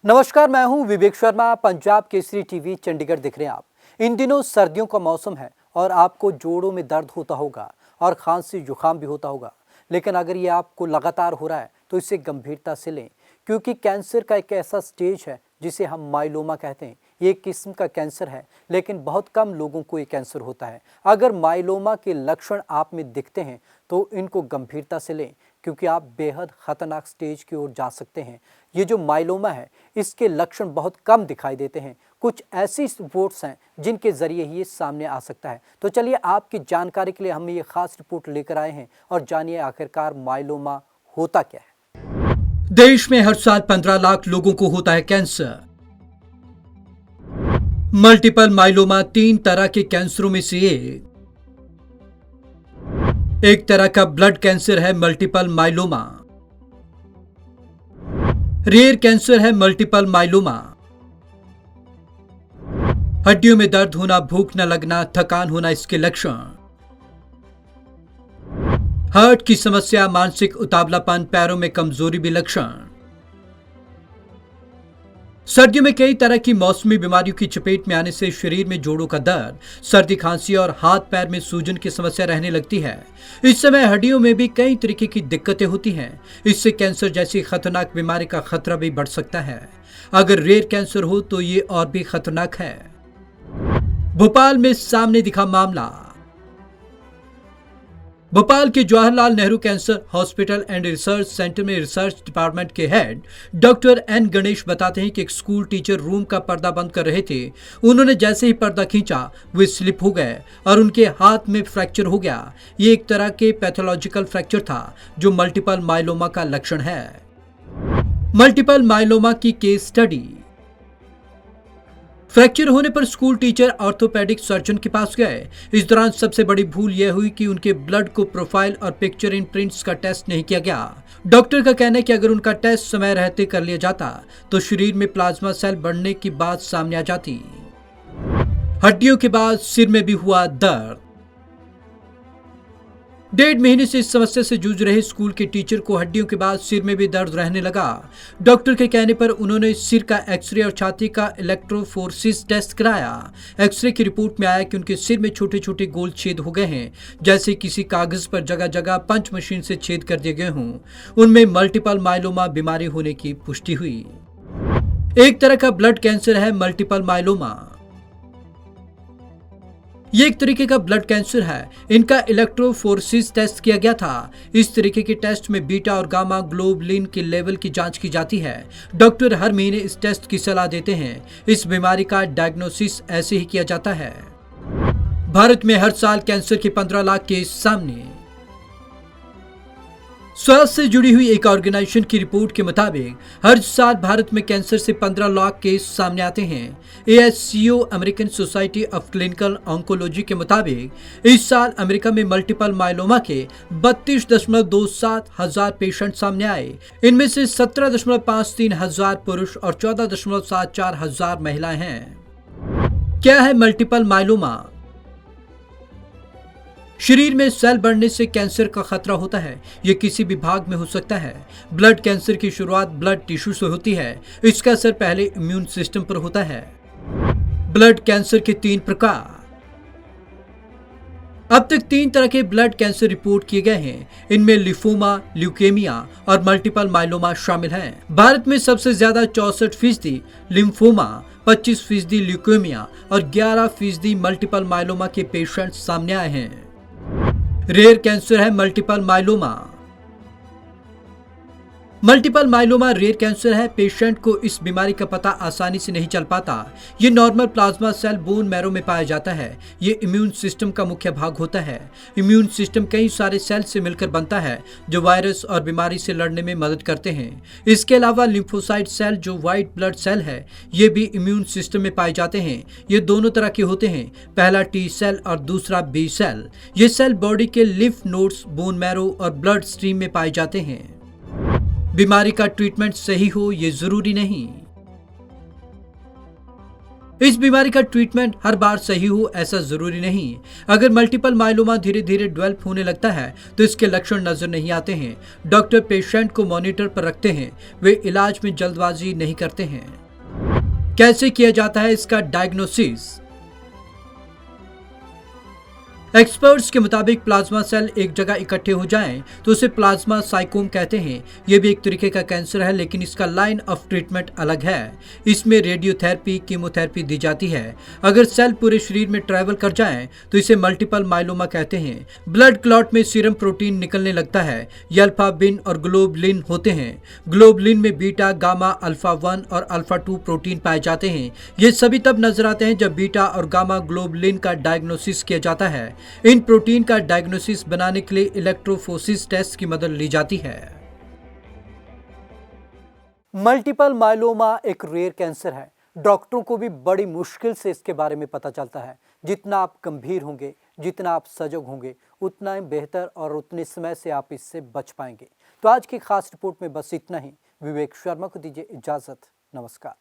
नमस्कार, मैं हूं विवेक शर्मा। पंजाब केसरी टीवी चंडीगढ़ दिख रहे हैं आप। इन दिनों सर्दियों का मौसम है और आपको जोड़ों में दर्द होता होगा और खांसी जुकाम भी होता होगा। लेकिन अगर ये आपको लगातार हो रहा है तो इसे गंभीरता से लें, क्योंकि कैंसर का एक ऐसा स्टेज है जिसे हम माइलोमा कहते हैं। ये एक किस्म का कैंसर है, लेकिन बहुत कम लोगों को ये कैंसर होता है। अगर माइलोमा के लक्षण आप में दिखते हैं तो इनको गंभीरता से लें, क्योंकि आप बेहद खतरनाक स्टेज की ओर जा सकते हैं। ये जो माइलोमा है, इसके लक्षण बहुत कम दिखाई देते हैं। कुछ ऐसी रिपोर्ट्स हैं जिनके जरिए ही ये सामने आ सकता है। तो चलिए, आपकी जानकारी के लिए हम ये खास रिपोर्ट लेकर आए हैं और जानिए आखिरकार माइलोमा होता क्या है। देश में हर साल 15 लाख लोगों को होता है कैंसर। मल्टीपल माइलोमा 3 तरह के कैंसरों में से एक तरह का ब्लड कैंसर है मल्टीपल माइलोमा। रेयर कैंसर है मल्टीपल माइलोमा। हड्डियों में दर्द होना, भूख न लगना, थकान होना इसके लक्षण। हार्ट की समस्या, मानसिक उतावलापन, पैरों में कमजोरी भी लक्षण। सर्दियों में कई तरह की मौसमी बीमारियों की चपेट में आने से शरीर में जोड़ों का दर्द, सर्दी, खांसी और हाथ पैर में सूजन की समस्या रहने लगती है। इस समय हड्डियों में भी कई तरीके की दिक्कतें होती हैं। इससे कैंसर जैसी खतरनाक बीमारी का खतरा भी बढ़ सकता है। अगर रेयर कैंसर हो तो ये और भी खतरनाक है। भोपाल में सामने दिखा मामला। भोपाल के Jawaharlal Nehru cancer hospital and research centre में रिसर्च डिपार्टमेंट के हेड डॉक्टर एन गणेश बताते हैं कि एक स्कूल टीचर रूम का पर्दा बंद कर रहे थे। उन्होंने जैसे ही पर्दा खींचा वे स्लिप हो गए और उनके हाथ में फ्रैक्चर हो गया। ये एक तरह के पैथोलॉजिकल फ्रैक्चर था जो मल्टीपल माइलोमा का लक्षण है। मल्टीपल माइलोमा की केस स्टडी। फ्रैक्चर होने पर स्कूल टीचर ऑर्थोपेडिक सर्जन के पास गए। इस दौरान सबसे बड़ी भूल यह हुई कि उनके ब्लड को प्रोफाइल और पिक्चर इन प्रिंट्स का टेस्ट नहीं किया गया। डॉक्टर का कहना है कि अगर उनका टेस्ट समय रहते कर लिया जाता तो शरीर में प्लाज्मा सेल बढ़ने की बात सामने आ जाती। हड्डियों के बाद सिर में भी हुआ दर्द। 1.5 महीने से इस समस्या से जूझ रहे स्कूल के टीचर को हड्डियों के बाद सिर में भी दर्द रहने लगा। डॉक्टर के कहने पर उन्होंने सिर का एक्सरे और छाती का इलेक्ट्रोफोरेसिस टेस्ट कराया। एक्सरे की रिपोर्ट में आया कि उनके सिर में छोटे छोटे गोल छेद हो गए हैं, जैसे किसी कागज पर जगह जगह पंच मशीन से छेद कर दिए गए हों। उनमें मल्टीपल माइलोमा बीमारी होने की पुष्टि हुई। एक तरह का ब्लड कैंसर है मल्टीपल माइलोमा। ये एक तरीके का ब्लड कैंसर है। इनका इलेक्ट्रोफोरेसिस टेस्ट किया गया था। इस तरीके के टेस्ट में बीटा और गामा ग्लोबुलिन के लेवल की जांच की जाती है। डॉक्टर हर महीने इस टेस्ट की सलाह देते हैं। इस बीमारी का डायग्नोसिस ऐसे ही किया जाता है। भारत में हर साल कैंसर के 15 लाख केस सामने। स्वास्थ्य से जुड़ी हुई एक ऑर्गेनाइजेशन की रिपोर्ट के मुताबिक हर साल भारत में कैंसर से 15 लाख केस सामने आते हैं। ASCO American society of clinical oncology के मुताबिक इस साल अमेरिका में मल्टीपल माइलोमा के 32.27 हजार पेशेंट सामने आए। इनमें से 17.53 हजार पुरुष और 14.74 हजार महिलाएं हैं। क्या है मल्टीपल माइलोमा? शरीर में सेल बढ़ने से कैंसर का खतरा होता है। यह किसी भी भाग में हो सकता है। ब्लड कैंसर की शुरुआत ब्लड टिश्यू से होती है। इसका असर पहले इम्यून सिस्टम पर होता है। ब्लड कैंसर के 3 प्रकार। अब तक 3 तरह के ब्लड कैंसर रिपोर्ट किए गए हैं। इनमें लिफोमा, ल्यूकेमिया और मल्टीपल माइलोमा शामिल हैं। भारत में सबसे ज्यादा 64% लिम्फोमा, 25% ल्यूकेमिया और 11% मल्टीपल माइलोमा के पेशेंट सामने आए हैं। रेयर कैंसर है multiple myeloma. Multiple myeloma rare cancer है। पेशेंट को इस बीमारी का पता आसानी से नहीं चल पाता। ये normal plasma cell bone marrow में पाया जाता है। ये इम्यून सिस्टम का मुख्य भाग होता है। इम्यून सिस्टम कई सारे सेल से मिलकर बनता है जो वायरस और बीमारी से लड़ने में मदद करते हैं। इसके अलावा लिम्फोसाइट सेल जो व्हाइट ब्लड सेल है, ये भी इम्यून सिस्टम में पाए जाते हैं। ये दोनों तरह के होते हैं, पहला टी सेल और दूसरा बी सेल। ये सेल बॉडी के लिम्फ नोड्स, बोन मैरो और ब्लड स्ट्रीम में पाए जाते हैं। बीमारी का ट्रीटमेंट सही हो ये जरूरी नहीं। इस बीमारी का ट्रीटमेंट हर बार सही हो ऐसा जरूरी नहीं। अगर मल्टीपल माइलोमा धीरे धीरे डेवलप होने लगता है तो इसके लक्षण नजर नहीं आते हैं। डॉक्टर पेशेंट को मॉनिटर पर रखते हैं, वे इलाज में जल्दबाजी नहीं करते हैं। कैसे किया जाता है इसका डायग्नोसिस? एक्सपर्ट्स के मुताबिक प्लाज्मा सेल एक जगह इकट्ठे हो जाएं तो उसे प्लाज्मा साइकोम कहते हैं। यह भी एक तरीके का कैंसर है, लेकिन इसका लाइन ऑफ ट्रीटमेंट अलग है। इसमें रेडियोथेरेपी, कीमोथेरेपी दी जाती है। अगर सेल पूरे शरीर में ट्रैवल कर जाएं तो इसे मल्टीपल माइलोमा कहते हैं। ब्लड क्लॉट में सीरम प्रोटीन निकलने लगता है। ये अल्फा बिन और ग्लोबुलिन होते हैं। ग्लोबुलिन में बीटा, गामा, अल्फा 1 और अल्फा 2 प्रोटीन पाए जाते हैं। ये सभी तब नजर आते हैं जब बीटा और गामा ग्लोबुलिन का डायग्नोसिस किया जाता है। इन प्रोटीन का डायग्नोसिस बनाने के लिए इलेक्ट्रोफोरेसिस टेस्ट की मदद ली जाती है। मल्टीपल माइलोमा एक रेयर कैंसर है। डॉक्टरों को भी बड़ी मुश्किल से इसके बारे में पता चलता है। जितना आप गंभीर होंगे, जितना आप सजग होंगे, उतना ही बेहतर और उतने समय से आप इससे बच पाएंगे। तो आज की खास रिपोर्ट में बस इतना ही। विवेक शर्मा को दीजिए इजाजत। नमस्कार।